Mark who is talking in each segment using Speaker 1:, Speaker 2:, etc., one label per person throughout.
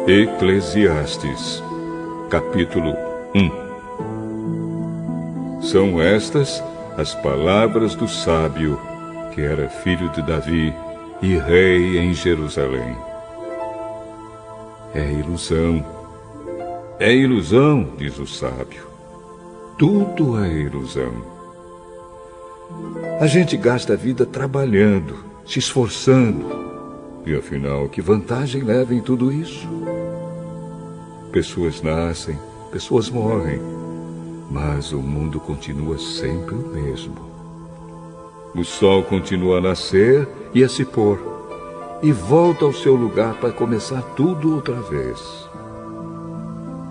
Speaker 1: Eclesiastes, capítulo 1. São estas as palavras do sábio, que era filho de Davi e rei em Jerusalém. É ilusão, diz o sábio. Tudo é ilusão. A gente gasta a vida trabalhando, se esforçando. E afinal, que vantagem leva em tudo isso? Pessoas nascem, pessoas morrem, mas o mundo continua sempre o mesmo. O sol continua a nascer e a se pôr, e volta ao seu lugar para começar tudo outra vez.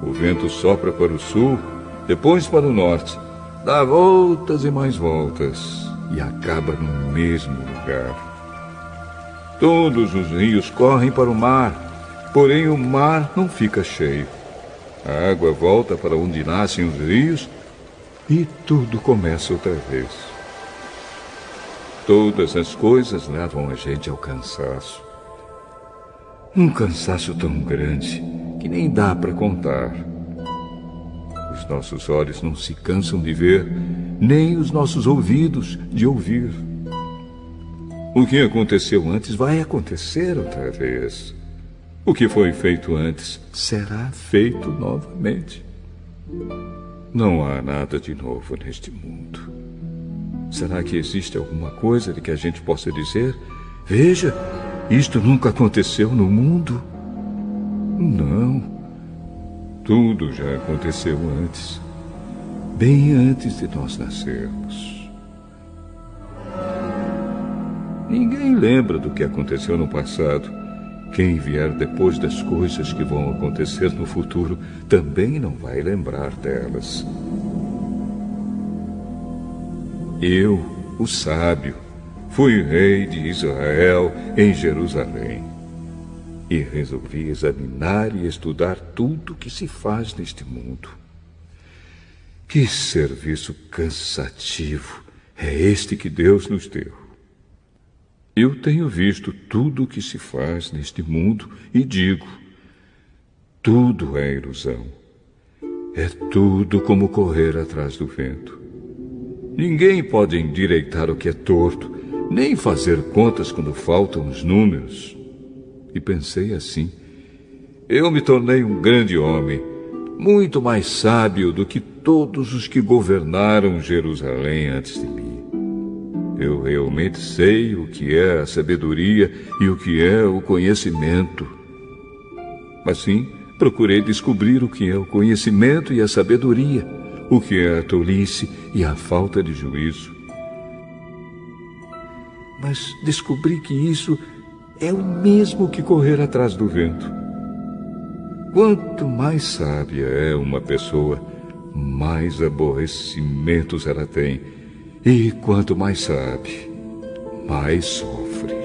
Speaker 1: O vento sopra para o sul, depois para o norte, dá voltas e mais voltas, e acaba no mesmo lugar. Todos os rios correm para o mar, porém o mar não fica cheio. A água volta para onde nascem os rios e tudo começa outra vez. Todas as coisas levam a gente ao cansaço. Um cansaço tão grande que nem dá para contar. Os nossos olhos não se cansam de ver, nem os nossos ouvidos de ouvir. O que aconteceu antes vai acontecer outra vez. O que foi feito antes será feito novamente. Não há nada de novo neste mundo. Será que existe alguma coisa de que a gente possa dizer: veja, isto nunca aconteceu no mundo? Não. Tudo já aconteceu antes, bem antes de nós nascermos. Ninguém lembra do que aconteceu no passado. Quem vier depois das coisas que vão acontecer no futuro também não vai lembrar delas. Eu, o sábio, fui rei de Israel em Jerusalém e resolvi examinar e estudar tudo que se faz neste mundo. Que serviço cansativo é este que Deus nos deu! Eu tenho visto tudo o que se faz neste mundo e digo: tudo é ilusão. É tudo como correr atrás do vento. Ninguém pode endireitar o que é torto, nem fazer contas quando faltam os números. E pensei assim: eu me tornei um grande homem, muito mais sábio do que todos os que governaram Jerusalém antes de mim. Eu realmente sei o que é a sabedoria e o que é o conhecimento. Assim, procurei descobrir o que é o conhecimento e a sabedoria, o que é a tolice e a falta de juízo. Mas descobri que isso é o mesmo que correr atrás do vento. Quanto mais sábia é uma pessoa, mais aborrecimentos ela tem. E quanto mais sabe, mais sofre.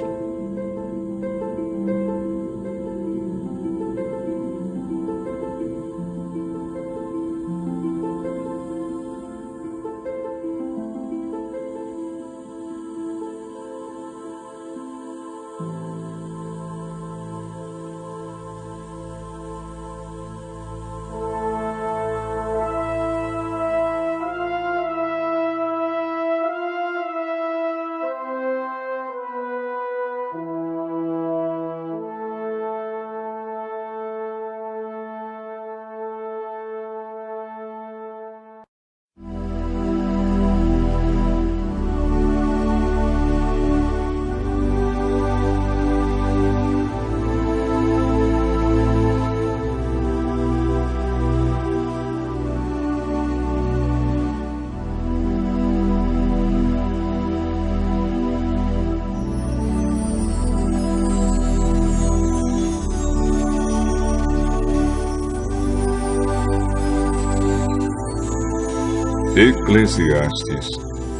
Speaker 1: Eclesiastes,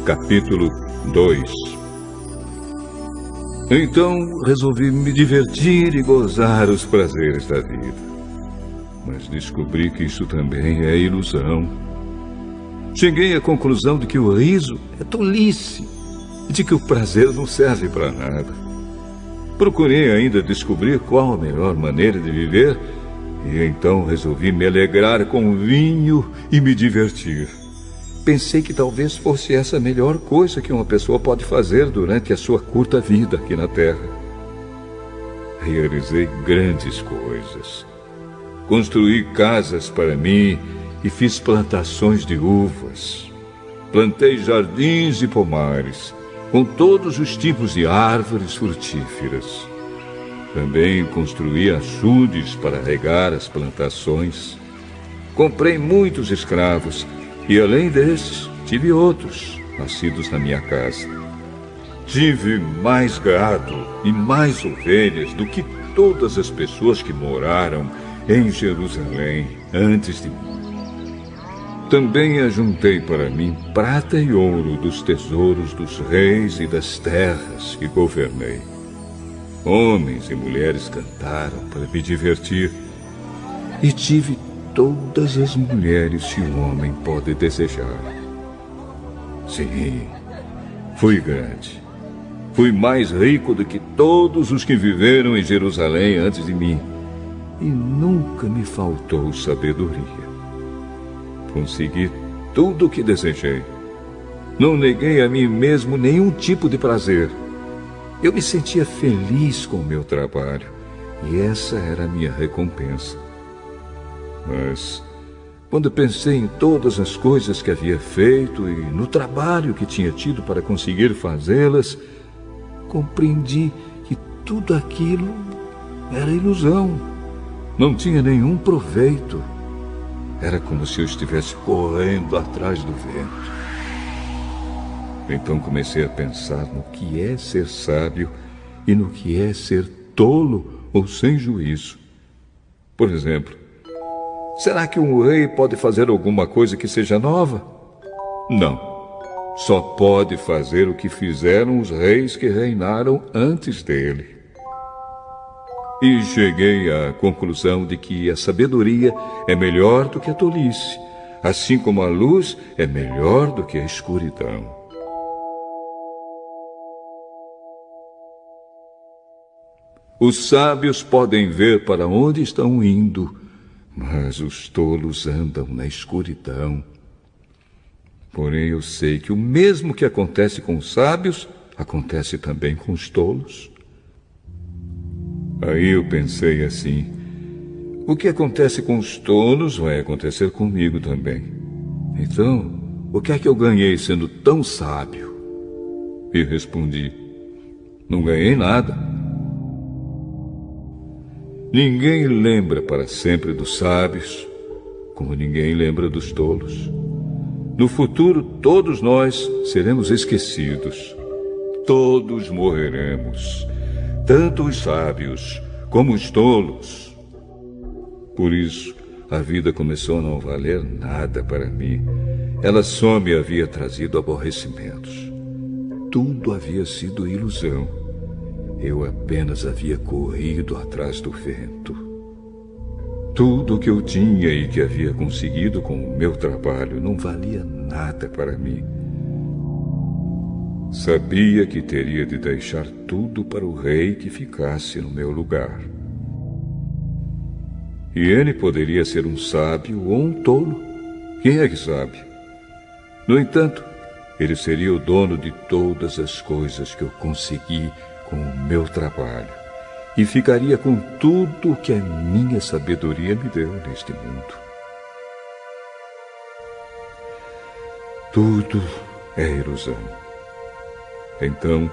Speaker 1: capítulo 2. Então resolvi me divertir e gozar os prazeres da vida. Mas descobri que isso também é ilusão. Cheguei à conclusão de que o riso é tolice e de que o prazer não serve para nada. Procurei ainda descobrir qual a melhor maneira de viver e então resolvi me alegrar com vinho e me divertir. Pensei que talvez fosse essa a melhor coisa que uma pessoa pode fazer durante a sua curta vida aqui na Terra. Realizei grandes coisas. Construí casas para mim e fiz plantações de uvas. Plantei jardins e pomares, com todos os tipos de árvores frutíferas. Também construí açudes para regar as plantações. Comprei muitos escravos e, além desses, tive outros, nascidos na minha casa. Tive mais gado e mais ovelhas do que todas as pessoas que moraram em Jerusalém antes de mim. Também ajuntei para mim prata e ouro dos tesouros dos reis e das terras que governei. Homens e mulheres cantaram para me divertir e tive todas as mulheres que um homem pode desejar. Sim, fui grande. Fui mais rico do que todos os que viveram em Jerusalém antes de mim. E nunca me faltou sabedoria. Consegui tudo o que desejei. Não neguei a mim mesmo nenhum tipo de prazer. Eu me sentia feliz com o meu trabalho, e essa era a minha recompensa. Mas, quando pensei em todas as coisas que havia feito e no trabalho que tinha tido para conseguir fazê-las, compreendi que tudo aquilo era ilusão. Não tinha nenhum proveito. Era como se eu estivesse correndo atrás do vento. Então comecei a pensar no que é ser sábio e no que é ser tolo ou sem juízo. Por exemplo, será que um rei pode fazer alguma coisa que seja nova? Não. Só pode fazer o que fizeram os reis que reinaram antes dele. E cheguei à conclusão de que a sabedoria é melhor do que a tolice, assim como a luz é melhor do que a escuridão. Os sábios podem ver para onde estão indo, mas os tolos andam na escuridão. Porém, eu sei que o mesmo que acontece com os sábios, acontece também com os tolos. Aí eu pensei assim: o que acontece com os tolos vai acontecer comigo também. Então, o que é que eu ganhei sendo tão sábio? E respondi: não ganhei nada. Ninguém lembra para sempre dos sábios, como ninguém lembra dos tolos. No futuro, todos nós seremos esquecidos. Todos morreremos, tanto os sábios como os tolos. Por isso, a vida começou a não valer nada para mim. Ela só me havia trazido aborrecimentos. Tudo havia sido ilusão. Eu apenas havia corrido atrás do vento. Tudo o que eu tinha e que havia conseguido com o meu trabalho não valia nada para mim. Sabia que teria de deixar tudo para o rei que ficasse no meu lugar. E ele poderia ser um sábio ou um tolo. Quem é que sabe? No entanto, ele seria o dono de todas as coisas que eu consegui com o meu trabalho e ficaria com tudo o que a minha sabedoria me deu neste mundo. Tudo é ilusão. Então,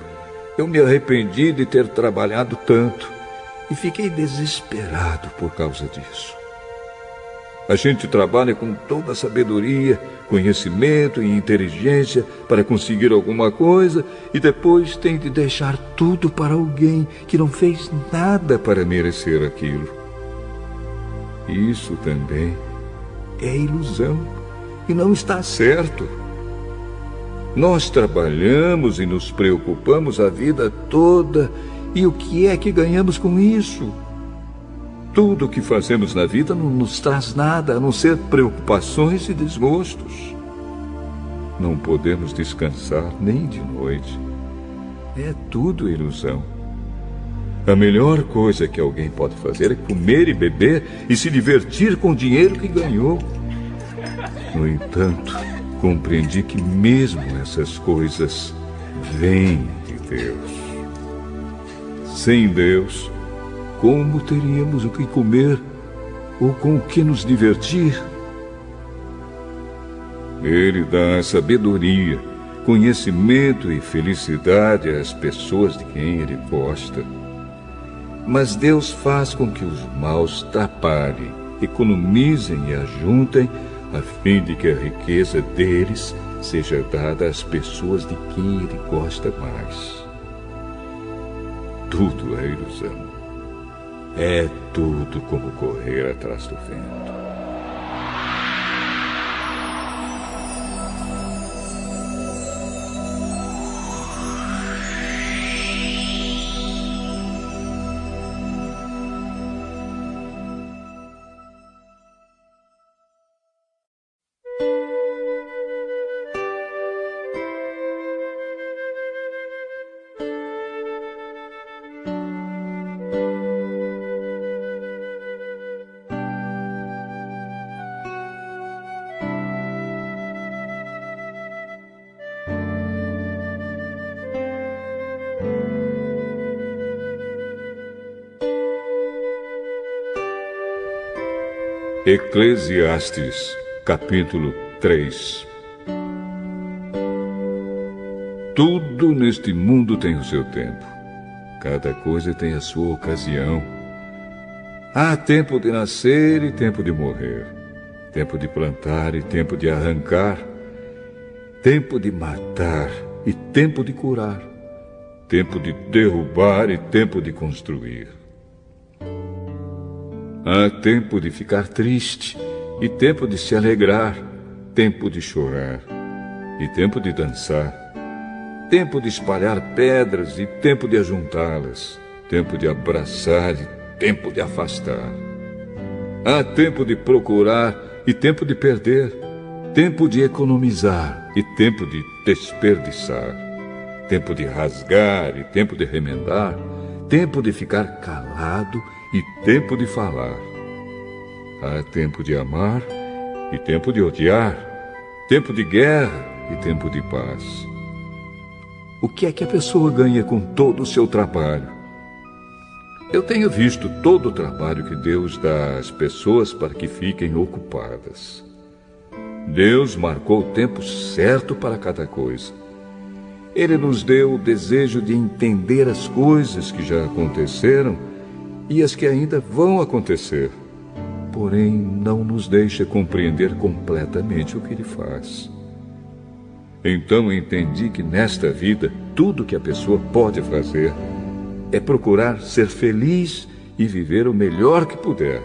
Speaker 1: eu me arrependi de ter trabalhado tanto e fiquei desesperado por causa disso. A gente trabalha com toda a sabedoria, conhecimento e inteligência para conseguir alguma coisa e depois tem de deixar tudo para alguém que não fez nada para merecer aquilo. Isso também é ilusão. e não está certo. Nós trabalhamos e nos preocupamos a vida toda, e o que é que ganhamos com isso? Tudo o que fazemos na vida não nos traz nada, a não ser preocupações e desgostos. Não podemos descansar nem de noite. É tudo ilusão. A melhor coisa que alguém pode fazer é comer e beber e se divertir com o dinheiro que ganhou. No entanto, compreendi que mesmo essas coisas vêm de Deus. Sem Deus, como teríamos o que comer ou com o que nos divertir? Ele dá sabedoria, conhecimento e felicidade às pessoas de quem ele gosta. Mas Deus faz com que os maus trabalhem, economizem e ajuntem, a fim de que a riqueza deles seja dada às pessoas de quem ele gosta mais. Tudo é ilusão. É tudo como correr atrás do vento. Eclesiastes, capítulo 3. Tudo neste mundo tem o seu tempo. Cada coisa tem a sua ocasião. Há tempo de nascer e tempo de morrer. Tempo de plantar e tempo de arrancar. Tempo de matar e tempo de curar. Tempo de derrubar e tempo de construir. Há tempo de ficar triste e tempo de se alegrar, tempo de chorar e tempo de dançar, tempo de espalhar pedras e tempo de ajuntá-las, tempo de abraçar e tempo de afastar. Há tempo de procurar e tempo de perder, tempo de economizar e tempo de desperdiçar, tempo de rasgar e tempo de remendar, tempo de ficar calado e tempo de falar. Há tempo de amar e tempo de odiar, tempo de guerra e tempo de paz. O que é que a pessoa ganha com todo o seu trabalho? Eu tenho visto todo o trabalho que Deus dá às pessoas para que fiquem ocupadas. Deus marcou o tempo certo para cada coisa. Ele nos deu o desejo de entender as coisas que já aconteceram e as que ainda vão acontecer. Porém, não nos deixa compreender completamente o que Ele faz. Então entendi que nesta vida, tudo que a pessoa pode fazer é procurar ser feliz e viver o melhor que puder.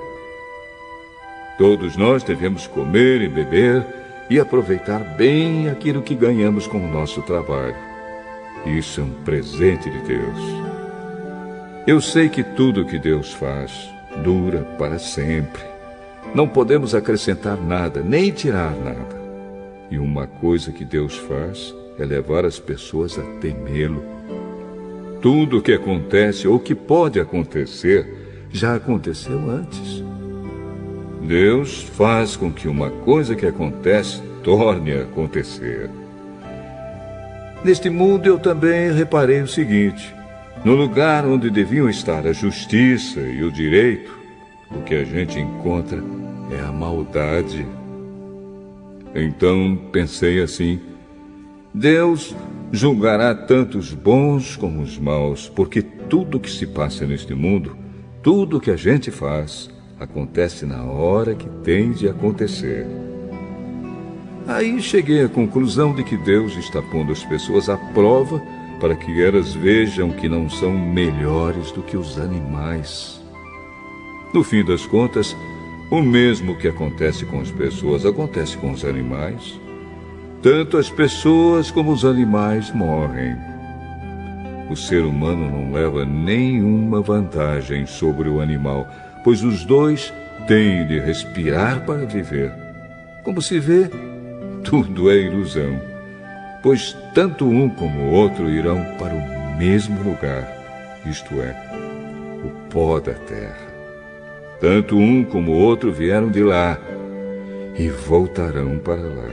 Speaker 1: Todos nós devemos comer e beber e aproveitar bem aquilo que ganhamos com o nosso trabalho. Isso é um presente de Deus. Eu sei que tudo que Deus faz dura para sempre. Não podemos acrescentar nada, nem tirar nada. E uma coisa que Deus faz é levar as pessoas a temê-lo. Tudo o que acontece ou que pode acontecer já aconteceu antes. Deus faz com que uma coisa que acontece torne a acontecer. Neste mundo eu também reparei o seguinte: no lugar onde deviam estar a justiça e o direito, o que a gente encontra é a maldade. Então pensei assim: Deus julgará tanto os bons como os maus, porque tudo que se passa neste mundo, tudo que a gente faz, acontece na hora que tem de acontecer. Aí cheguei à conclusão de que Deus está pondo as pessoas à prova para que elas vejam que não são melhores do que os animais. No fim das contas, O mesmo que acontece com as pessoas acontece com os animais. Tanto as pessoas como os animais morrem. O ser humano não leva nenhuma vantagem sobre o animal, pois os dois têm de respirar para viver. Como se vê, tudo é ilusão, pois tanto um como o outro irão para o mesmo lugar, isto é, o pó da terra. Tanto um como o outro vieram de lá e voltarão para lá.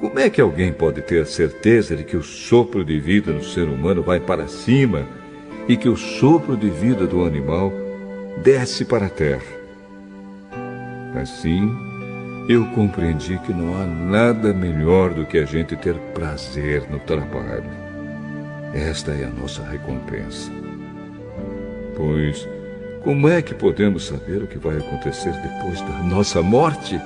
Speaker 1: Como é que alguém pode ter a certeza de que o sopro de vida do ser humano vai para cima e que o sopro de vida do animal desce para a terra? Assim, eu compreendi que não há nada melhor do que a gente ter prazer no trabalho. Esta é a nossa recompensa. Pois, como é que podemos saber o que vai acontecer depois da nossa morte?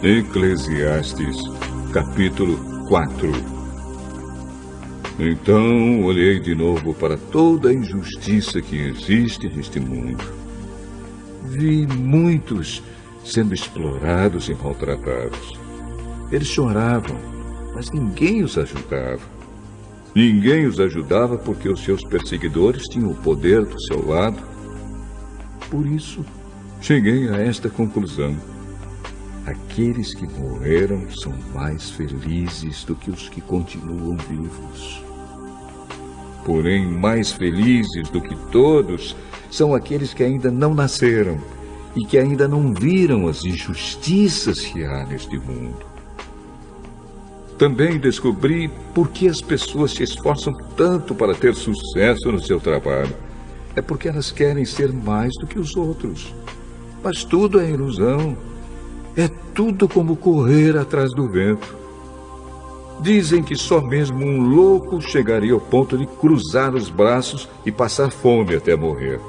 Speaker 1: Eclesiastes, capítulo 4. Então olhei de novo para toda a injustiça que existe neste mundo. Vi muitos sendo explorados e maltratados. Eles choravam, mas ninguém os ajudava. Ninguém os ajudava porque os seus perseguidores tinham o poder do seu lado. Por isso, cheguei a esta conclusão. Aqueles que morreram são mais felizes do que os que continuam vivos. Porém, mais felizes do que todos são aqueles que ainda não nasceram e que ainda não viram as injustiças que há neste mundo. Também descobri por que as pessoas se esforçam tanto para ter sucesso no seu trabalho. É porque elas querem ser mais do que os outros. Mas tudo é ilusão. É tudo como correr atrás do vento. Dizem que só mesmo um louco chegaria ao ponto de cruzar os braços e passar fome até morrer.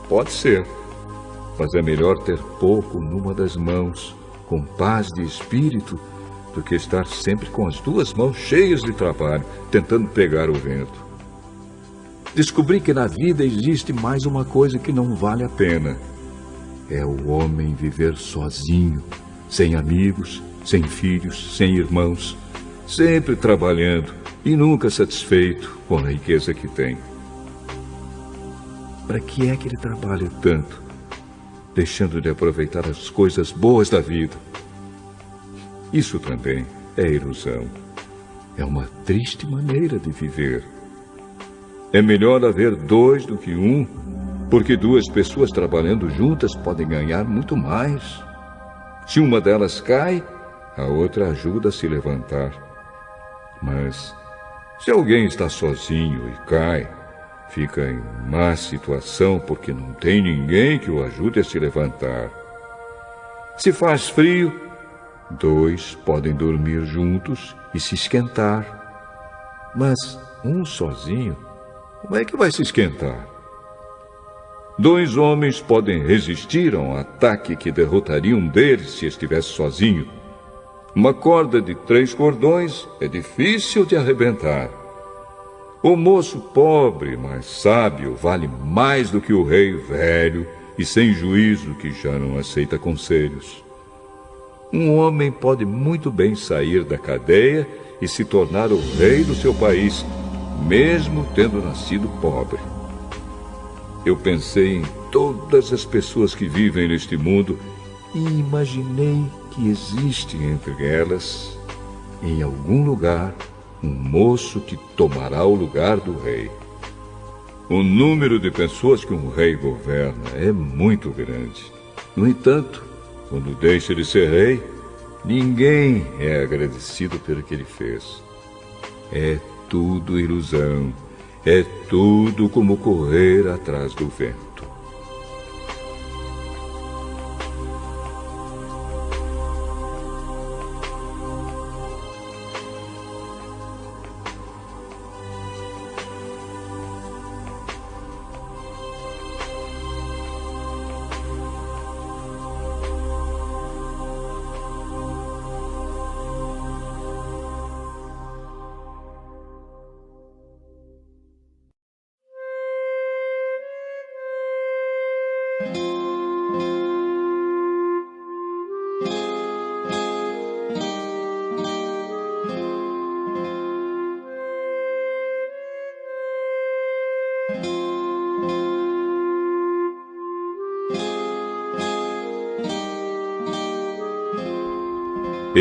Speaker 1: Pode ser, mas é melhor ter pouco numa das mãos, com paz de espírito, do que estar sempre com as duas mãos cheias de trabalho, tentando pegar o vento. Descobri que na vida existe mais uma coisa que não vale a pena. É o homem viver sozinho, sem amigos, sem filhos, sem irmãos, sempre trabalhando e nunca satisfeito com a riqueza que tem. Para que é que ele trabalha tanto, deixando de aproveitar as coisas boas da vida? Isso também é ilusão. É uma triste maneira de viver. É melhor haver dois do que um, porque duas pessoas trabalhando juntas podem ganhar muito mais. Se uma delas cai, a outra ajuda a se levantar. Mas, se alguém está sozinho e cai, fica em má situação porque não tem ninguém que o ajude a se levantar. Se faz frio, dois podem dormir juntos e se esquentar. Mas um sozinho, como é que vai se esquentar? Dois homens podem resistir a um ataque que derrotaria um deles se estivesse sozinho. Uma corda de 3 cordões é difícil de arrebentar. O moço pobre, mas sábio, vale mais do que o rei velho e sem juízo que já não aceita conselhos. Um homem pode muito bem sair da cadeia e se tornar o rei do seu país, mesmo tendo nascido pobre. Eu pensei em todas as pessoas que vivem neste mundo e imaginei que existe entre elas, em algum lugar, um moço que tomará o lugar do rei. O número de pessoas que um rei governa é muito grande. No entanto, quando deixa de ser rei, ninguém é agradecido pelo que ele fez. É tudo ilusão, é tudo como correr atrás do vento.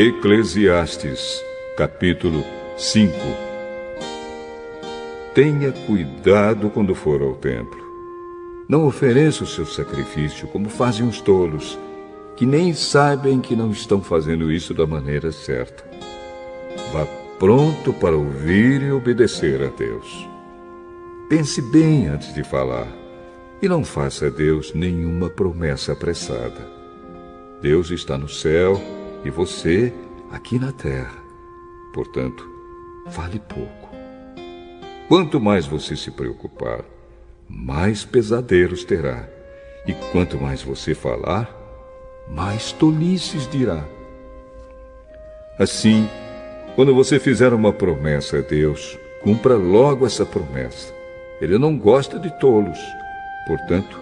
Speaker 1: Eclesiastes, capítulo 5. Tenha cuidado quando for ao templo. Não ofereça o seu sacrifício como fazem os tolos, que nem sabem que não estão fazendo isso da maneira certa. Vá pronto para ouvir e obedecer a Deus. Pense bem antes de falar, e não faça a Deus nenhuma promessa apressada. Deus está no céu e você aqui na terra. Portanto, fale pouco. Quanto mais você se preocupar, mais pesadelos terá. E quanto mais você falar, mais tolices dirá. Assim, quando você fizer uma promessa a Deus, cumpra logo essa promessa. Ele não gosta de tolos. Portanto,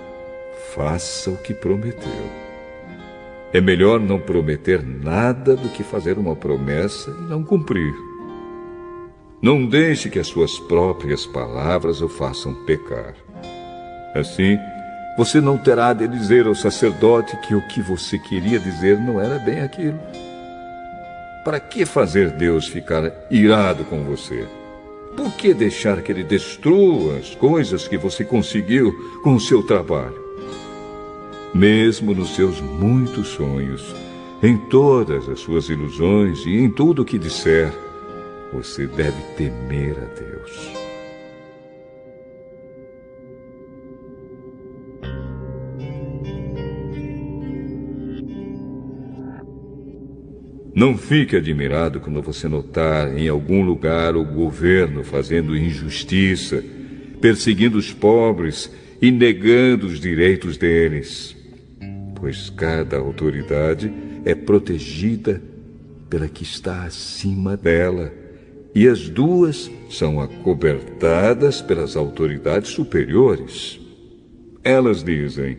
Speaker 1: faça o que prometeu. É melhor não prometer nada do que fazer uma promessa e não cumprir. Não deixe que as suas próprias palavras o façam pecar. Assim, você não terá de dizer ao sacerdote que o que você queria dizer não era bem aquilo. Para que fazer Deus ficar irado com você? Por que deixar que ele destrua as coisas que você conseguiu com o seu trabalho? Mesmo nos seus muitos sonhos, em todas as suas ilusões e em tudo o que disser, você deve temer a Deus. Não fique admirado quando você notar em algum lugar o governo fazendo injustiça, perseguindo os pobres e negando os direitos deles. Pois cada autoridade é protegida pela que está acima dela, e as duas são acobertadas pelas autoridades superiores. Elas dizem: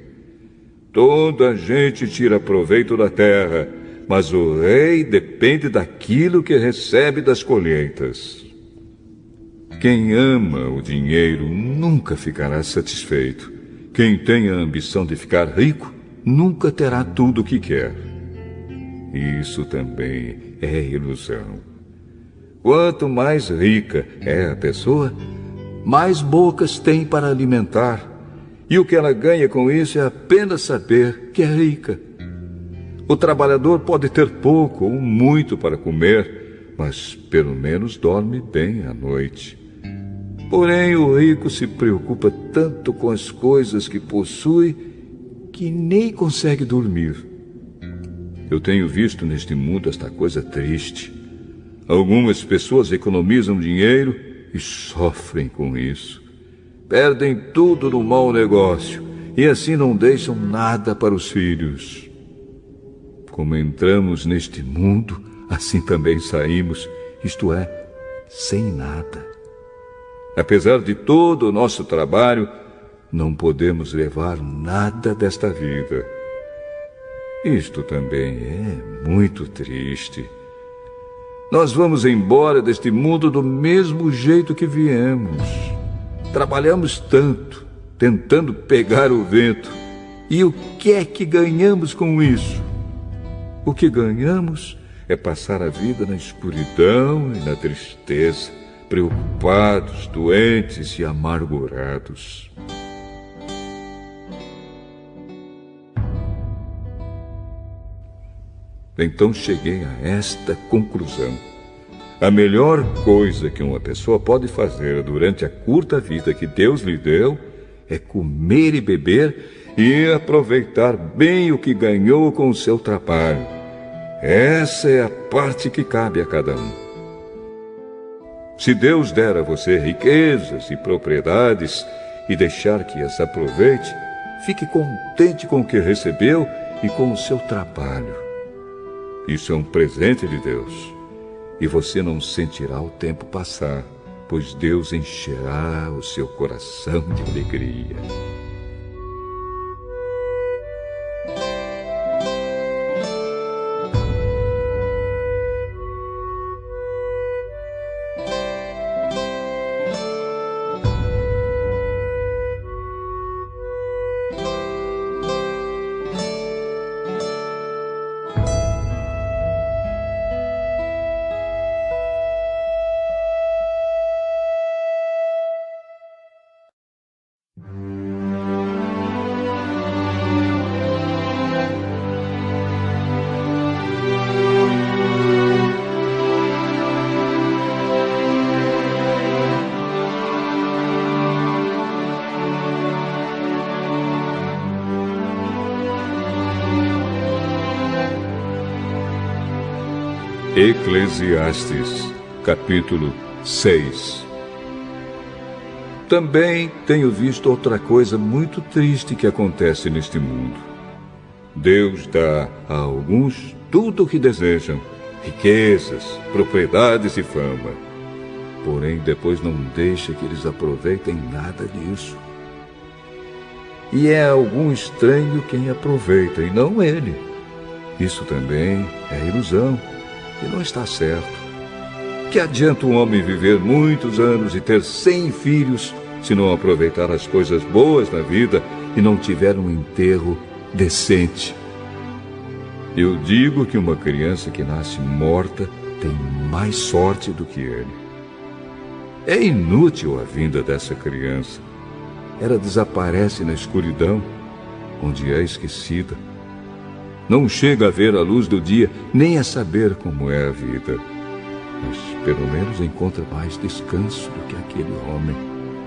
Speaker 1: toda a gente tira proveito da terra, mas o rei depende daquilo que recebe das colheitas. Quem ama o dinheiro nunca ficará satisfeito. Quem tem a ambição de ficar rico nunca terá tudo o que quer. Isso também é ilusão. Quanto mais rica é a pessoa, mais bocas tem para alimentar. E o que ela ganha com isso é apenas saber que é rica. O trabalhador pode ter pouco ou muito para comer, mas pelo menos dorme bem à noite. Porém, o rico se preocupa tanto com as coisas que possui que nem consegue dormir. Eu tenho visto neste mundo esta coisa triste. Algumas pessoas economizam dinheiro e sofrem com isso. Perdem tudo no mau negócio e assim não deixam nada para os filhos. Como entramos neste mundo, assim também saímos, isto é, sem nada. Apesar de todo o nosso trabalho, não podemos levar nada desta vida. Isto também é muito triste. Nós vamos embora deste mundo do mesmo jeito que viemos. Trabalhamos tanto, tentando pegar o vento. E o que é que ganhamos com isso? O que ganhamos é passar a vida na escuridão e na tristeza, preocupados, doentes e amargurados. Então cheguei a esta conclusão. a melhor coisa que uma pessoa pode fazer durante a curta vida que Deus lhe deu é comer e beber e aproveitar bem o que ganhou com o seu trabalho. Essa é a parte que cabe a cada um. Se Deus der a você riquezas e propriedades e deixar que as aproveite, fique contente com o que recebeu e com o seu trabalho. Isso é um presente de Deus. E você não sentirá o tempo passar, pois Deus encherá o seu coração de alegria. Eclesiastes, capítulo 6. Também tenho visto outra coisa muito triste que acontece neste mundo. Deus dá a alguns tudo o que desejam, riquezas, propriedades e fama. Porém, depois não deixa que eles aproveitem nada disso. E é algum estranho quem aproveita, e não ele. Isso também é ilusão. E não está certo. Que adianta um homem viver muitos anos e ter 100 filhos se não aproveitar as coisas boas da vida e não tiver um enterro decente? Eu digo que uma criança que nasce morta tem mais sorte do que ele. É inútil a vinda dessa criança. Ela desaparece na escuridão, onde é esquecida. Não chega a ver a luz do dia, nem a saber como é a vida. Mas pelo menos encontra mais descanso do que aquele homem,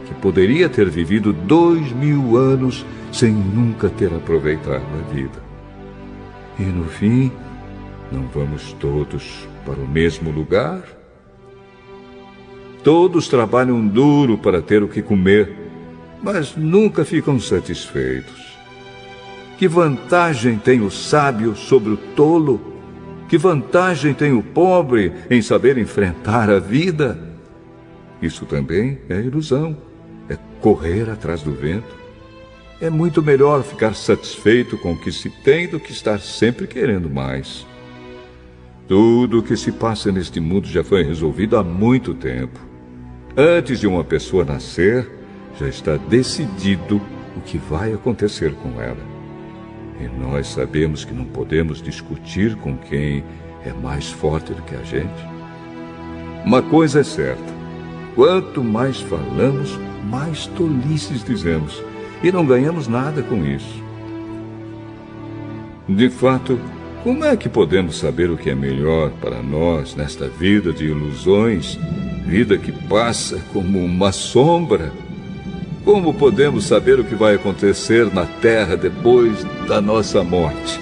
Speaker 1: que poderia ter vivido 2000 anos sem nunca ter aproveitado a vida. E no fim, não vamos todos para o mesmo lugar? Todos trabalham duro para ter o que comer, mas nunca ficam satisfeitos. Que vantagem tem o sábio sobre o tolo? Que vantagem tem o pobre em saber enfrentar a vida? Isso também é ilusão, é correr atrás do vento. É muito melhor ficar satisfeito com o que se tem do que estar sempre querendo mais. Tudo o que se passa neste mundo já foi resolvido há muito tempo. Antes de uma pessoa nascer, já está decidido o que vai acontecer com ela. E nós sabemos que não podemos discutir com quem é mais forte do que a gente. Uma coisa é certa: quanto mais falamos, mais tolices dizemos, e não ganhamos nada com isso. De fato, como é que podemos saber o que é melhor para nós nesta vida de ilusões, vida que passa como uma sombra? Como podemos saber o que vai acontecer na terra depois da nossa morte?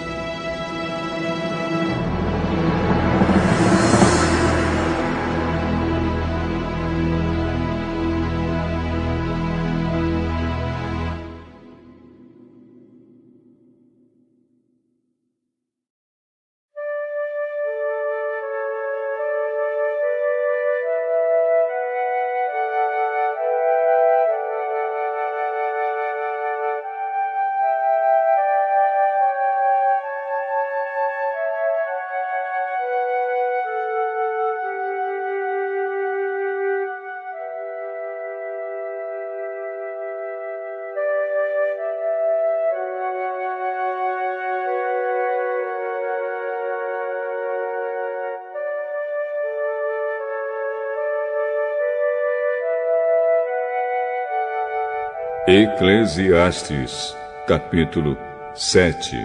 Speaker 1: Eclesiastes, capítulo 7.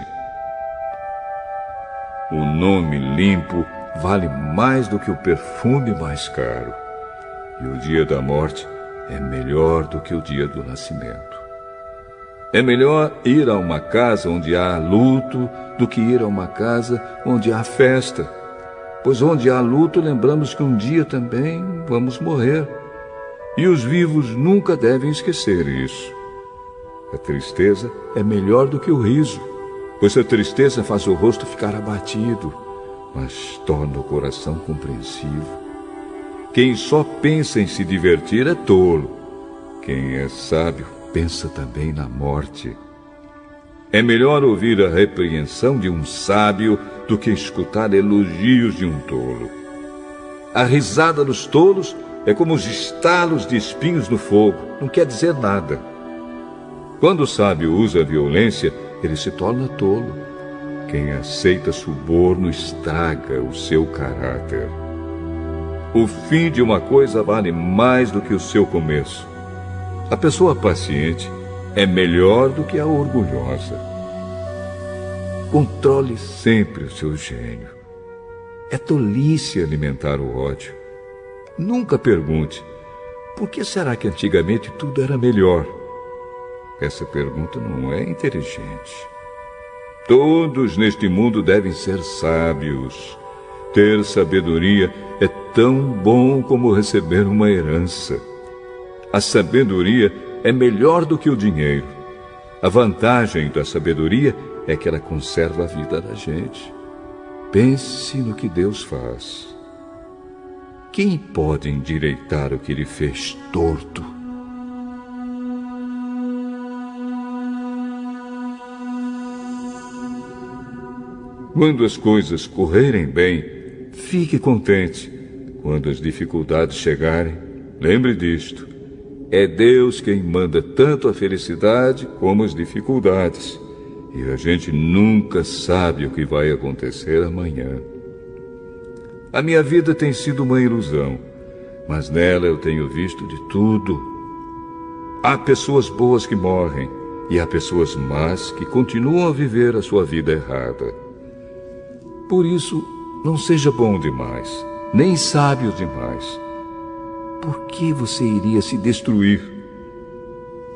Speaker 1: O nome limpo vale mais do que o perfume mais caro. E o dia da morte é melhor do que o dia do nascimento. É melhor ir a uma casa onde há luto do que ir a uma casa onde há festa. Pois onde há luto, lembramos que um dia também vamos morrer. E os vivos nunca devem esquecer isso. A tristeza é melhor do que o riso, pois a tristeza faz o rosto ficar abatido, mas torna o coração compreensivo. Quem só pensa em se divertir é tolo. Quem é sábio pensa também na morte. É melhor ouvir a repreensão de um sábio do que escutar elogios de um tolo. A risada dos tolos é como os estalos de espinhos no fogo, não quer dizer nada. Quando o sábio usa a violência, ele se torna tolo. Quem aceita suborno estraga o seu caráter. O fim de uma coisa vale mais do que o seu começo. A pessoa paciente é melhor do que a orgulhosa. Controle sempre o seu gênio. É tolice alimentar o ódio. Nunca pergunte, por que será que antigamente tudo era melhor? Essa pergunta não é inteligente. Todos neste mundo devem ser sábios. Ter sabedoria é tão bom como receber uma herança. A sabedoria é melhor do que o dinheiro. A vantagem da sabedoria é que ela conserva a vida da gente. Pense no que Deus faz. Quem pode endireitar o que ele fez torto? Quando as coisas correrem bem, fique contente. Quando as dificuldades chegarem, lembre disto. É Deus quem manda tanto a felicidade como as dificuldades. E a gente nunca sabe o que vai acontecer amanhã. A minha vida tem sido uma ilusão, mas nela eu tenho visto de tudo. Há pessoas boas que morrem e há pessoas más que continuam a viver a sua vida errada. Por isso, não seja bom demais, nem sábio demais. Por que você iria se destruir?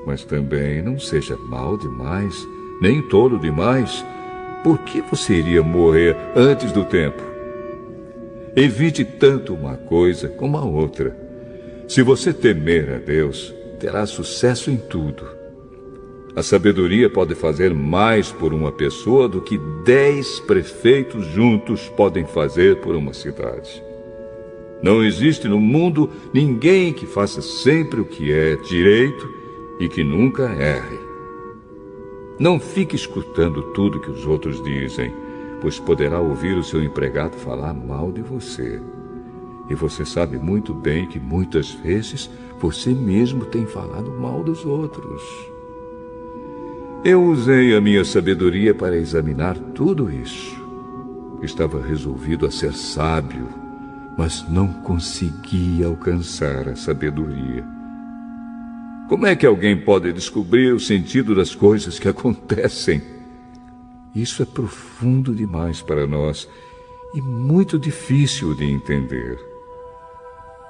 Speaker 1: Mas também não seja mau demais, nem tolo demais. Por que você iria morrer antes do tempo? Evite tanto uma coisa como a outra. Se você temer a Deus, terá sucesso em tudo. A sabedoria pode fazer mais por uma pessoa do que 10 prefeitos juntos podem fazer por uma cidade. Não existe no mundo ninguém que faça sempre o que é direito e que nunca erre. Não fique escutando tudo que os outros dizem, pois poderá ouvir o seu empregado falar mal de você. E você sabe muito bem que muitas vezes você mesmo tem falado mal dos outros. Eu usei a minha sabedoria para examinar tudo isso. Estava resolvido a ser sábio, mas não consegui alcançar a sabedoria. Como é que alguém pode descobrir o sentido das coisas que acontecem? Isso é profundo demais para nós e muito difícil de entender.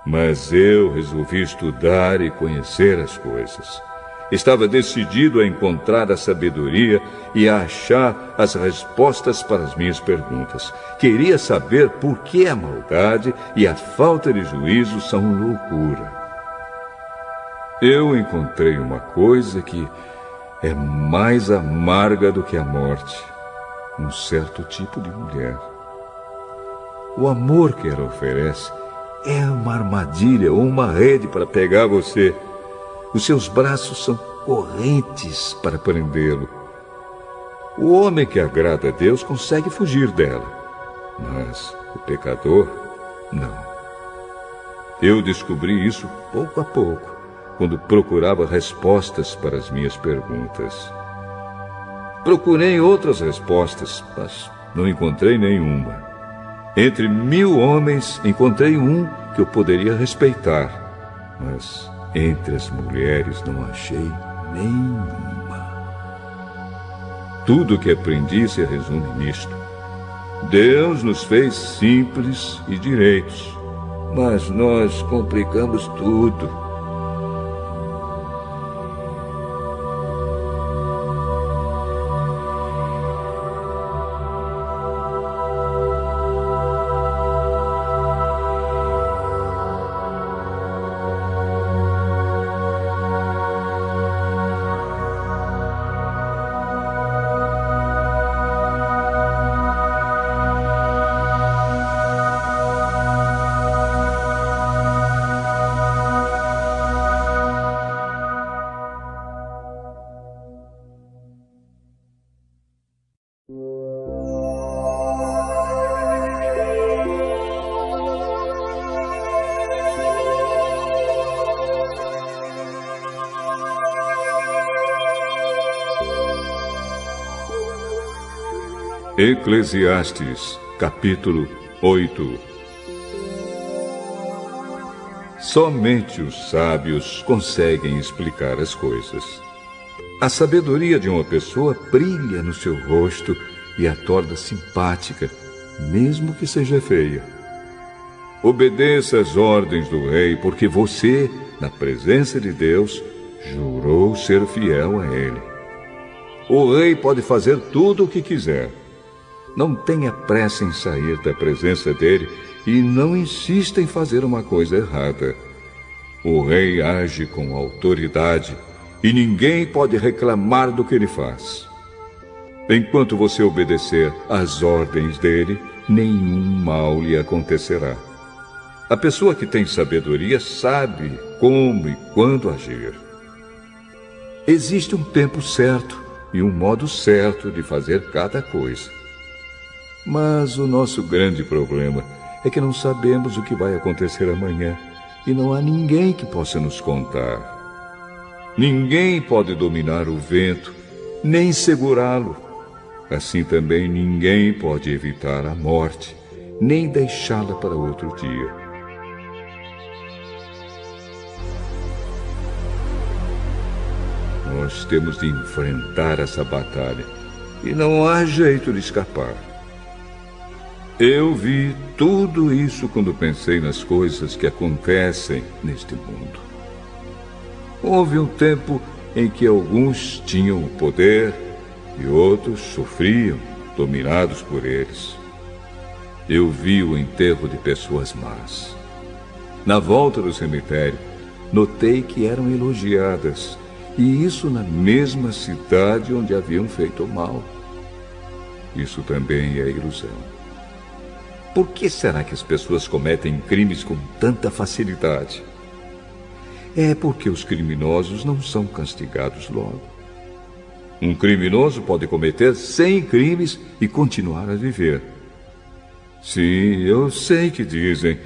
Speaker 1: Mas eu resolvi estudar e conhecer as coisas. Estava decidido a encontrar a sabedoria e a achar as respostas para as minhas perguntas. Queria saber por que a maldade e a falta de juízo são loucura. Eu encontrei uma coisa que é mais amarga do que a morte. Um certo tipo de mulher. O amor que ela oferece é uma armadilha ou uma rede para pegar você. Os seus braços são correntes para prendê-lo. O homem que agrada a Deus consegue fugir dela, mas o pecador, não. Eu descobri isso pouco a pouco, quando procurava respostas para as minhas perguntas. Procurei outras respostas, mas não encontrei nenhuma. Entre 1000 homens, encontrei um que eu poderia respeitar, mas entre as mulheres não achei nenhuma. Tudo o que aprendi se resume nisto. Deus nos fez simples e direitos, mas nós complicamos tudo. Eclesiastes, capítulo 8. Somente os sábios conseguem explicar as coisas. A sabedoria de uma pessoa brilha no seu rosto e a torna simpática, mesmo que seja feia. Obedeça às ordens do rei, porque você, na presença de Deus, jurou ser fiel a ele. O rei pode fazer tudo o que quiser. Não tenha pressa em sair da presença dele e não insista em fazer uma coisa errada. O rei age com autoridade e ninguém pode reclamar do que ele faz. Enquanto você obedecer às ordens dele, nenhum mal lhe acontecerá. A pessoa que tem sabedoria sabe como e quando agir. Existe um tempo certo e um modo certo de fazer cada coisa. Mas o nosso grande problema é que não sabemos o que vai acontecer amanhã e não há ninguém que possa nos contar. Ninguém pode dominar o vento, nem segurá-lo. Assim também ninguém pode evitar a morte, nem deixá-la para outro dia. Nós temos de enfrentar essa batalha e não há jeito de escapar. Eu vi tudo isso quando pensei nas coisas que acontecem neste mundo. Houve um tempo em que alguns tinham o poder e outros sofriam, dominados por eles. Eu vi o enterro de pessoas más. Na volta do cemitério, notei que eram elogiadas, e isso na mesma cidade onde haviam feito o mal. Isso também é ilusão. Por que será que as pessoas cometem crimes com tanta facilidade? É porque os criminosos não são castigados logo. Um criminoso pode cometer 100 crimes e continuar a viver. Sim, eu sei que dizem,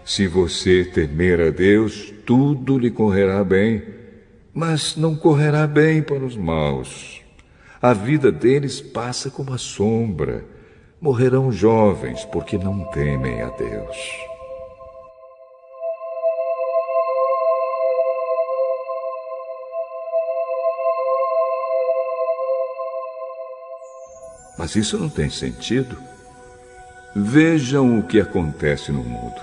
Speaker 1: se você temer a Deus, tudo lhe correrá bem, mas não correrá bem para os maus. A vida deles passa como a sombra. Morrerão jovens porque não temem a Deus. Mas isso não tem sentido. Vejam o que acontece no mundo.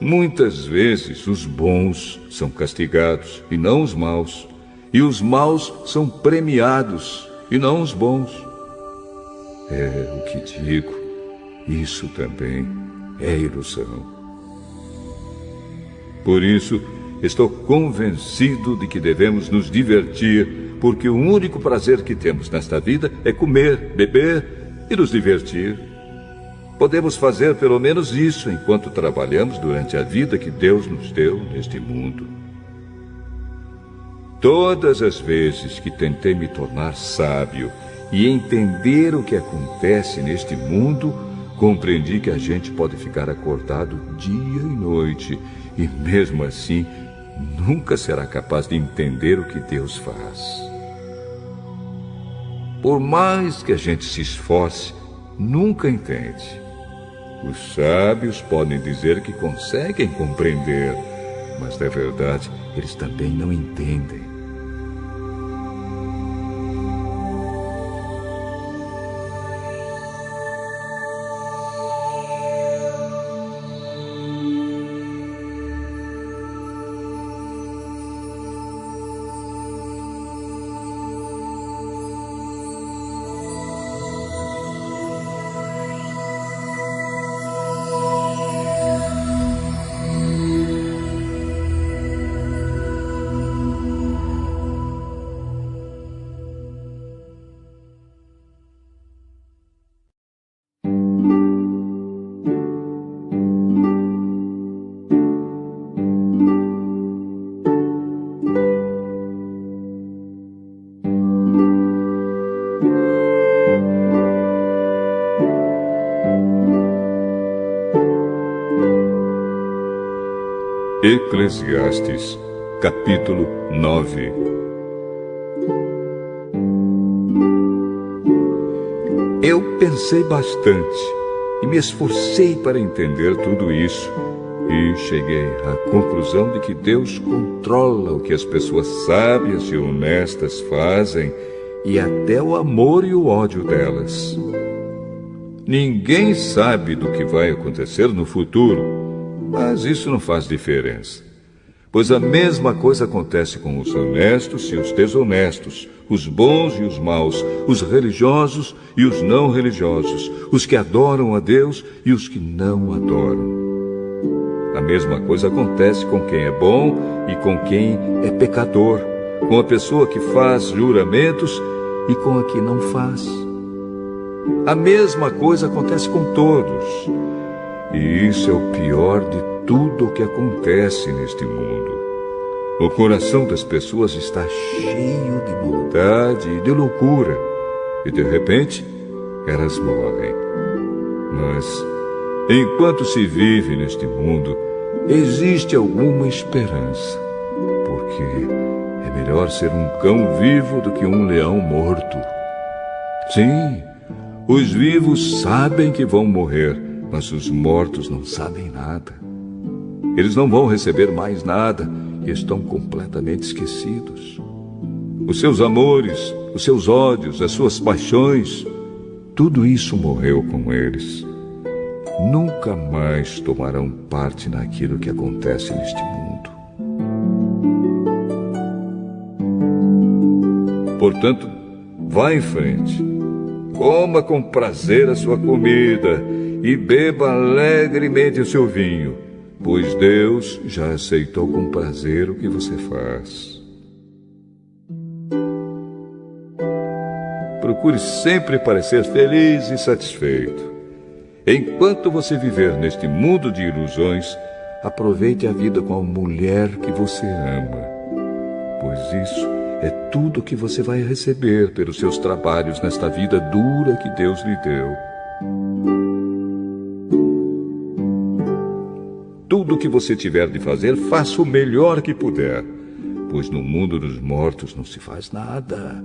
Speaker 1: Muitas vezes os bons são castigados e não os maus, e os maus são premiados e não os bons. É o que digo, isso também é ilusão. Por isso, estou convencido de que devemos nos divertir, porque o único prazer que temos nesta vida é comer, beber e nos divertir. Podemos fazer pelo menos isso enquanto trabalhamos durante a vida que Deus nos deu neste mundo. Todas as vezes que tentei me tornar sábio e entender o que acontece neste mundo, compreendi que a gente pode ficar acordado dia e noite e, mesmo assim, nunca será capaz de entender o que Deus faz. Por mais que a gente se esforce, nunca entende. Os sábios podem dizer que conseguem compreender, mas, na verdade, eles também não entendem. Eclesiastes, capítulo 9. Eu pensei bastante e me esforcei para entender tudo isso e cheguei à conclusão de que Deus controla o que as pessoas sábias e honestas fazem e até o amor e o ódio delas. Ninguém sabe do que vai acontecer no futuro, mas isso não faz diferença. Pois a mesma coisa acontece com os honestos e os desonestos, os bons e os maus, os religiosos e os não religiosos, os que adoram a Deus e os que não adoram. A mesma coisa acontece com quem é bom e com quem é pecador, com a pessoa que faz juramentos e com a que não faz. A mesma coisa acontece com todos. E isso é o pior de tudo o que acontece neste mundo. O coração das pessoas está cheio de maldade e de loucura. E de repente, elas morrem. Mas, enquanto se vive neste mundo, existe alguma esperança. Porque é melhor ser um cão vivo do que um leão morto. Sim, os vivos sabem que vão morrer, mas os mortos não sabem nada. Eles não vão receber mais nada e estão completamente esquecidos. Os seus amores, os seus ódios, as suas paixões, tudo isso morreu com eles. Nunca mais tomarão parte naquilo que acontece neste mundo. Portanto, vá em frente. Coma com prazer a sua comida e beba alegremente o seu vinho, pois Deus já aceitou com prazer o que você faz. Procure sempre parecer feliz e satisfeito. Enquanto você viver neste mundo de ilusões, aproveite a vida com a mulher que você ama, pois isso é tudo que você vai receber pelos seus trabalhos nesta vida dura que Deus lhe deu. Tudo o que você tiver de fazer, faça o melhor que puder, pois no mundo dos mortos não se faz nada.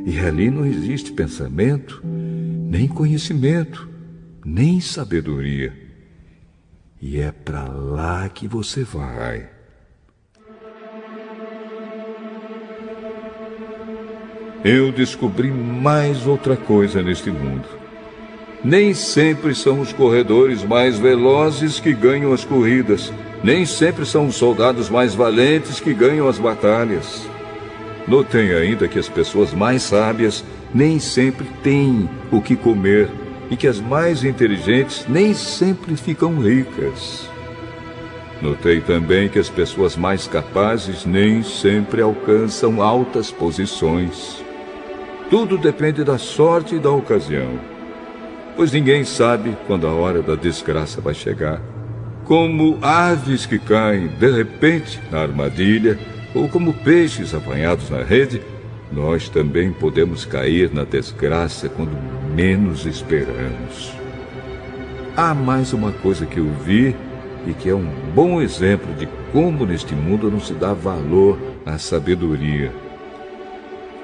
Speaker 1: E ali não existe pensamento, nem conhecimento, nem sabedoria. E é para lá que você vai. Eu descobri mais outra coisa neste mundo. Nem sempre são os corredores mais velozes que ganham as corridas. Nem sempre são os soldados mais valentes que ganham as batalhas. Notei ainda que as pessoas mais sábias nem sempre têm o que comer e que as mais inteligentes nem sempre ficam ricas. Notei também que as pessoas mais capazes nem sempre alcançam altas posições. Tudo depende da sorte e da ocasião, pois ninguém sabe quando a hora da desgraça vai chegar. Como aves que caem de repente na armadilha, ou como peixes apanhados na rede, nós também podemos cair na desgraça quando menos esperamos. Há mais uma coisa que eu vi e que é um bom exemplo de como neste mundo não se dá valor à sabedoria.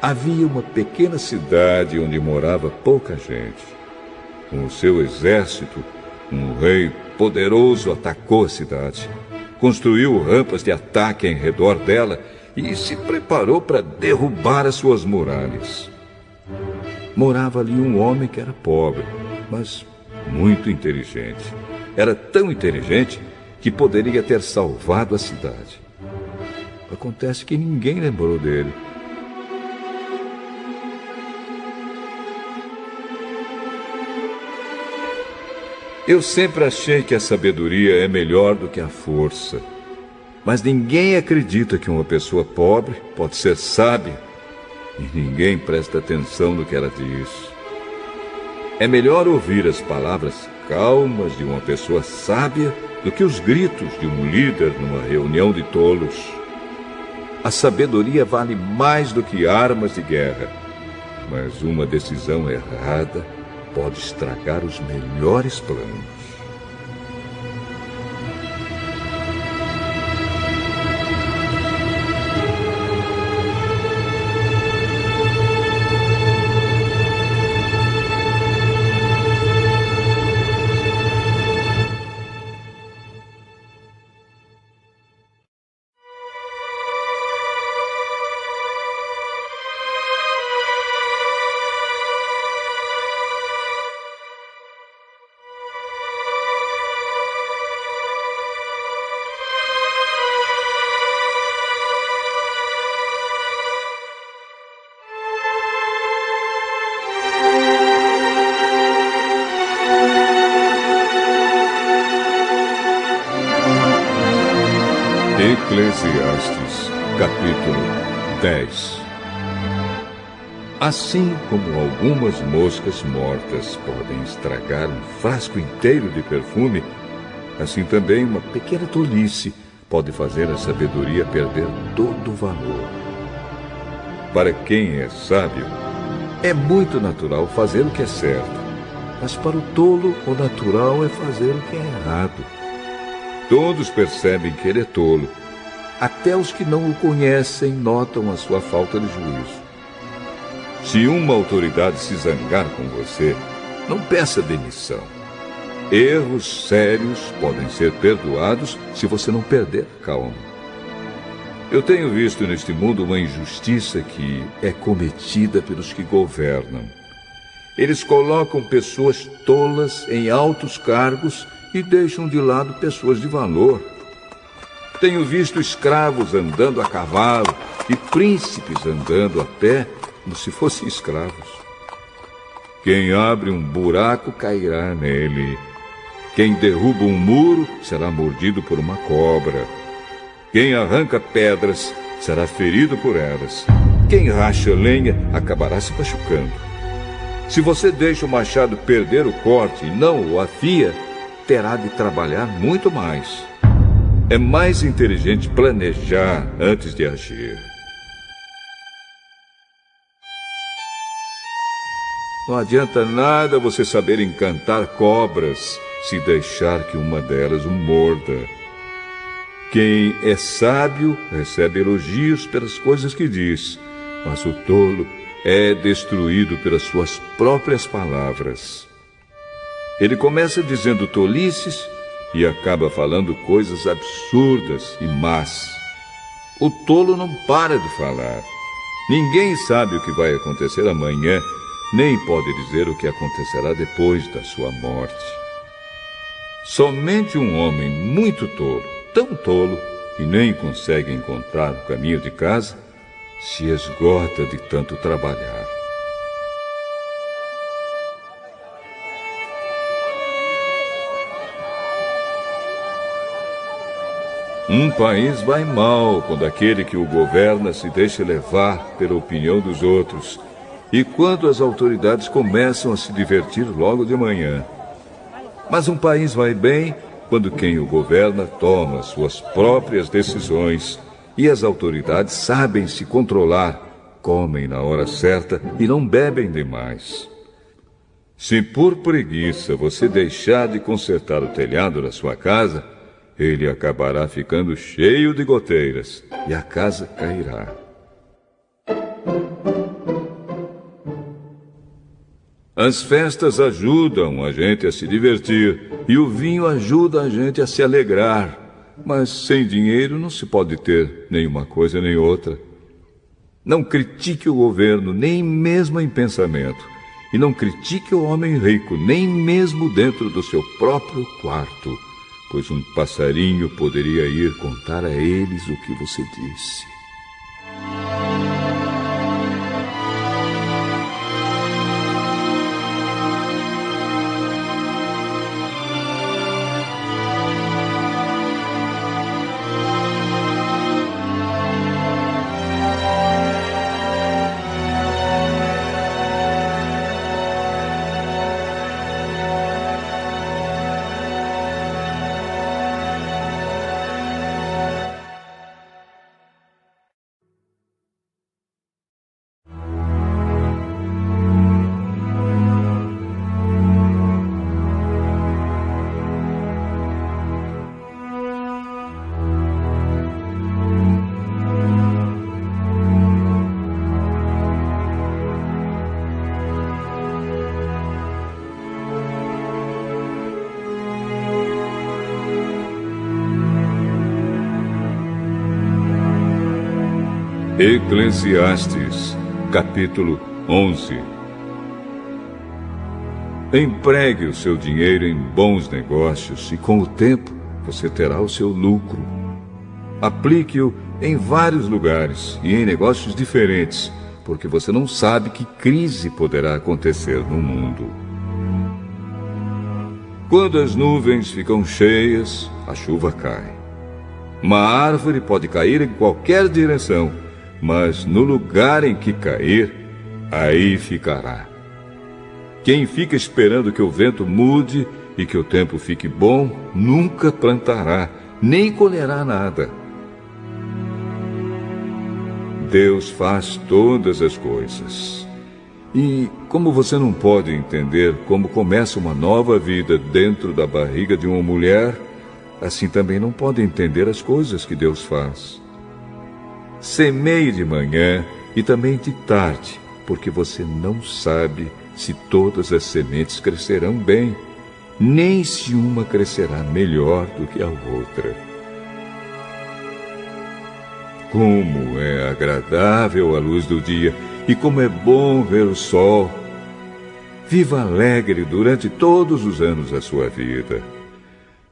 Speaker 1: Havia uma pequena cidade onde morava pouca gente. Com o seu exército, um rei poderoso atacou a cidade. Construiu rampas de ataque em redor dela e se preparou para derrubar as suas muralhas. Morava ali um homem que era pobre, mas muito inteligente. Era tão inteligente que poderia ter salvado a cidade. Acontece que ninguém lembrou dele. Eu sempre achei que a sabedoria é melhor do que a força. Mas ninguém acredita que uma pessoa pobre pode ser sábia. E ninguém presta atenção no que ela diz. É melhor ouvir as palavras calmas de uma pessoa sábia do que os gritos de um líder numa reunião de tolos. A sabedoria vale mais do que armas de guerra. Mas uma decisão errada pode estragar os melhores planos. Capítulo 10. Assim como algumas moscas mortas podem estragar um frasco inteiro de perfume, assim também uma pequena tolice pode fazer a sabedoria perder todo o valor. Para quem é sábio, é muito natural fazer o que é certo, mas para o tolo, o natural é fazer o que é errado. Todos percebem que ele é tolo. Até os que não o conhecem notam a sua falta de juízo. Se uma autoridade se zangar com você, não peça demissão. Erros sérios podem ser perdoados se você não perder a calma. Eu tenho visto neste mundo uma injustiça que é cometida pelos que governam. Eles colocam pessoas tolas em altos cargos e deixam de lado pessoas de valor. Tenho visto escravos andando a cavalo e príncipes andando a pé como se fossem escravos. Quem abre um buraco cairá nele. Quem derruba um muro será mordido por uma cobra. Quem arranca pedras será ferido por elas. Quem racha lenha acabará se machucando. Se você deixa o machado perder o corte e não o afia, terá de trabalhar muito mais. É mais inteligente planejar antes de agir. Não adianta nada você saber encantar cobras se deixar que uma delas o morda. Quem é sábio recebe elogios pelas coisas que diz, mas o tolo é destruído pelas suas próprias palavras. Ele começa dizendo tolices e acaba falando coisas absurdas e más. O tolo não para de falar. Ninguém sabe o que vai acontecer amanhã, nem pode dizer o que acontecerá depois da sua morte. Somente um homem muito tolo, tão tolo que nem consegue encontrar o caminho de casa, se esgota de tanto trabalhar. Um país vai mal quando aquele que o governa se deixa levar pela opinião dos outros e quando as autoridades começam a se divertir logo de manhã. Mas um país vai bem quando quem o governa toma suas próprias decisões e as autoridades sabem se controlar, comem na hora certa e não bebem demais. Se por preguiça você deixar de consertar o telhado da sua casa, ele acabará ficando cheio de goteiras e a casa cairá. As festas ajudam a gente a se divertir e o vinho ajuda a gente a se alegrar. Mas sem dinheiro não se pode ter nenhuma coisa nem outra. Não critique o governo, nem mesmo em pensamento. E não critique o homem rico, nem mesmo dentro do seu próprio quarto. Pois um passarinho poderia ir contar a eles o que você disse. Eclesiastes, capítulo 11. Empregue o seu dinheiro em bons negócios e com o tempo você terá o seu lucro. Aplique-o em vários lugares e em negócios diferentes, porque você não sabe que crise poderá acontecer no mundo. Quando as nuvens ficam cheias, a chuva cai. Uma árvore pode cair em qualquer direção, mas no lugar em que cair, aí ficará. Quem fica esperando que o vento mude e que o tempo fique bom, nunca plantará, nem colherá nada. Deus faz todas as coisas. E como você não pode entender como começa uma nova vida dentro da barriga de uma mulher, assim também não pode entender as coisas que Deus faz. Semeie de manhã e também de tarde, porque você não sabe se todas as sementes crescerão bem, nem se uma crescerá melhor do que a outra. Como é agradável a luz do dia e como é bom ver o sol. Viva alegre durante todos os anos da sua vida.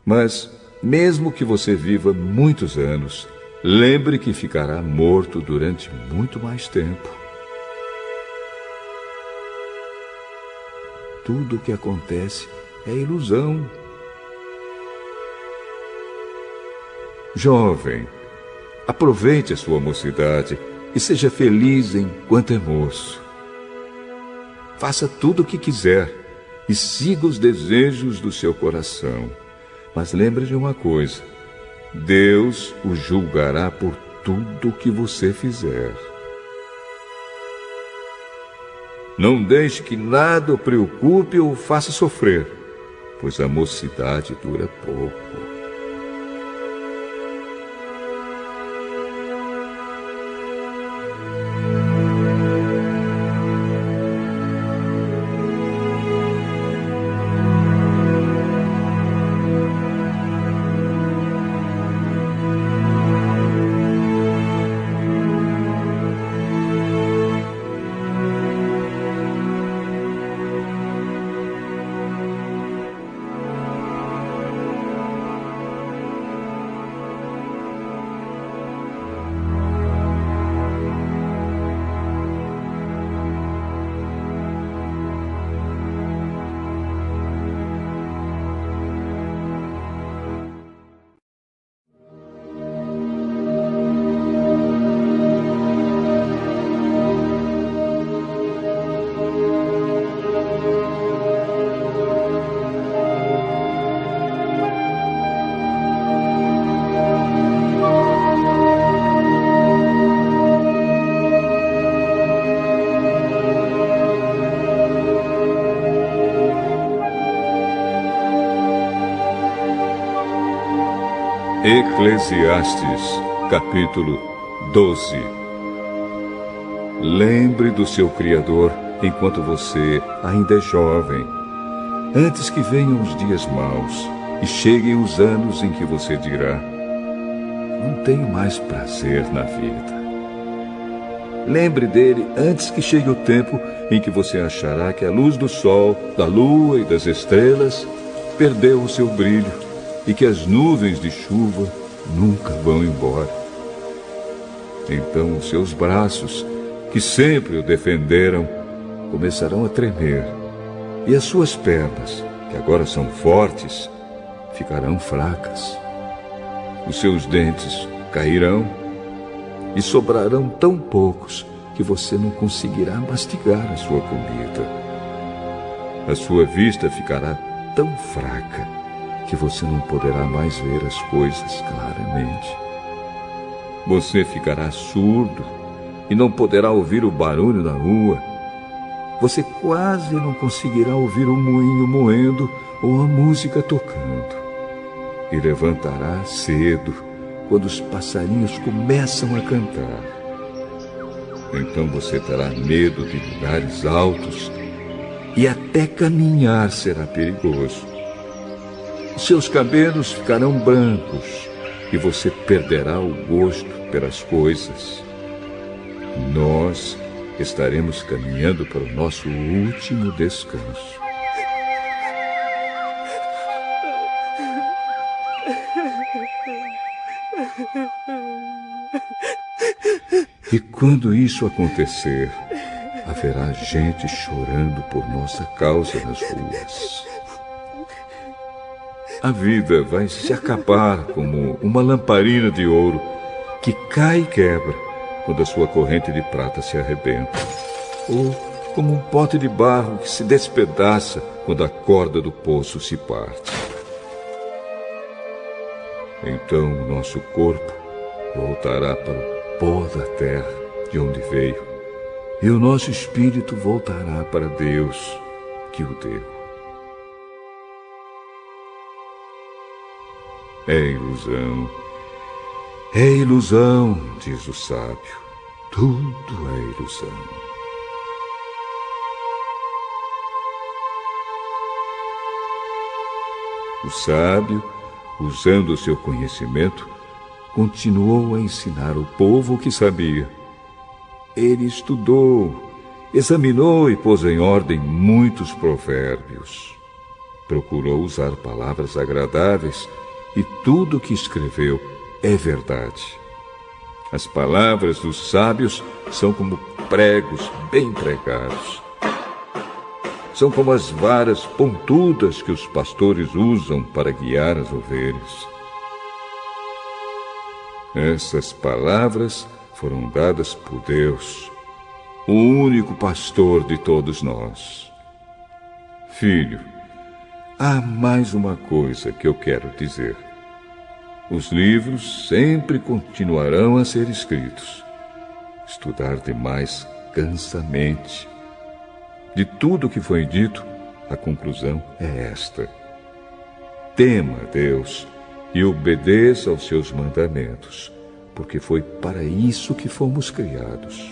Speaker 1: Mas, mesmo que você viva muitos anos, lembre que ficará morto durante muito mais tempo. Tudo o que acontece é ilusão. Jovem, aproveite a sua mocidade e seja feliz enquanto é moço. Faça tudo o que quiser e siga os desejos do seu coração. Mas lembre de uma coisa: Deus o julgará por tudo o que você fizer. Não deixe que nada o preocupe ou o faça sofrer, pois a mocidade dura pouco. Eclesiastes, capítulo 12. Lembre do seu Criador enquanto você ainda é jovem, antes que venham os dias maus e cheguem os anos em que você dirá: não tenho mais prazer na vida. Lembre dele antes que chegue o tempo em que você achará que a luz do sol, da lua e das estrelas perdeu o seu brilho e que as nuvens de chuva nunca vão embora. Então os seus braços, que sempre o defenderam, começarão a tremer, e as suas pernas, que agora são fortes, ficarão fracas. Os seus dentes cairão e sobrarão tão poucos que você não conseguirá mastigar a sua comida. A sua vista ficará tão fraca que você não poderá mais ver as coisas claramente. Você ficará surdo e não poderá ouvir o barulho da rua. Você quase não conseguirá ouvir o moinho moendo ou a música tocando. E levantará cedo quando os passarinhos começam a cantar. Então você terá medo de lugares altos e até caminhar será perigoso. Seus cabelos ficarão brancos e você perderá o gosto pelas coisas. Nós estaremos caminhando para o nosso último descanso. E quando isso acontecer, haverá gente chorando por nossa causa nas ruas. A vida vai se acabar como uma lamparina de ouro que cai e quebra quando a sua corrente de prata se arrebenta. Ou como um pote de barro que se despedaça quando a corda do poço se parte. Então o nosso corpo voltará para o pó da terra de onde veio, e o nosso espírito voltará para Deus que o deu. É ilusão, diz o sábio, tudo é ilusão. O sábio, usando o seu conhecimento, continuou a ensinar o povo o que sabia. Ele estudou, examinou e pôs em ordem muitos provérbios. Procurou usar palavras agradáveis e tudo o que escreveu é verdade. As palavras dos sábios são como pregos bem pregados. São como as varas pontudas que os pastores usam para guiar as ovelhas. Essas palavras foram dadas por Deus, o único pastor de todos nós. Filho, há mais uma coisa que eu quero dizer. Os livros sempre continuarão a ser escritos. Estudar demais cansa a mente. De tudo o que foi dito, a conclusão é esta: tema a Deus e obedeça aos seus mandamentos, porque foi para isso que fomos criados.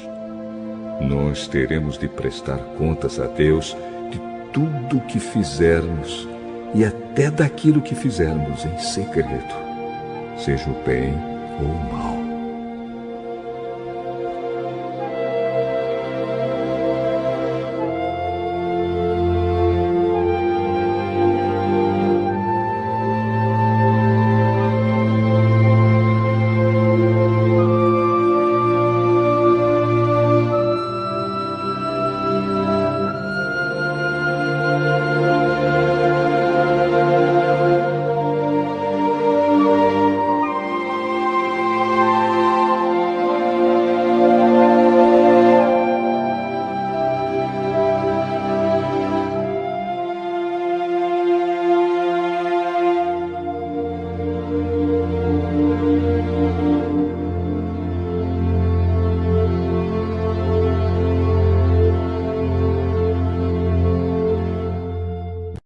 Speaker 1: Nós teremos de prestar contas a Deus de tudo o que fizermos e até daquilo que fizermos em segredo, seja o bem ou o mal.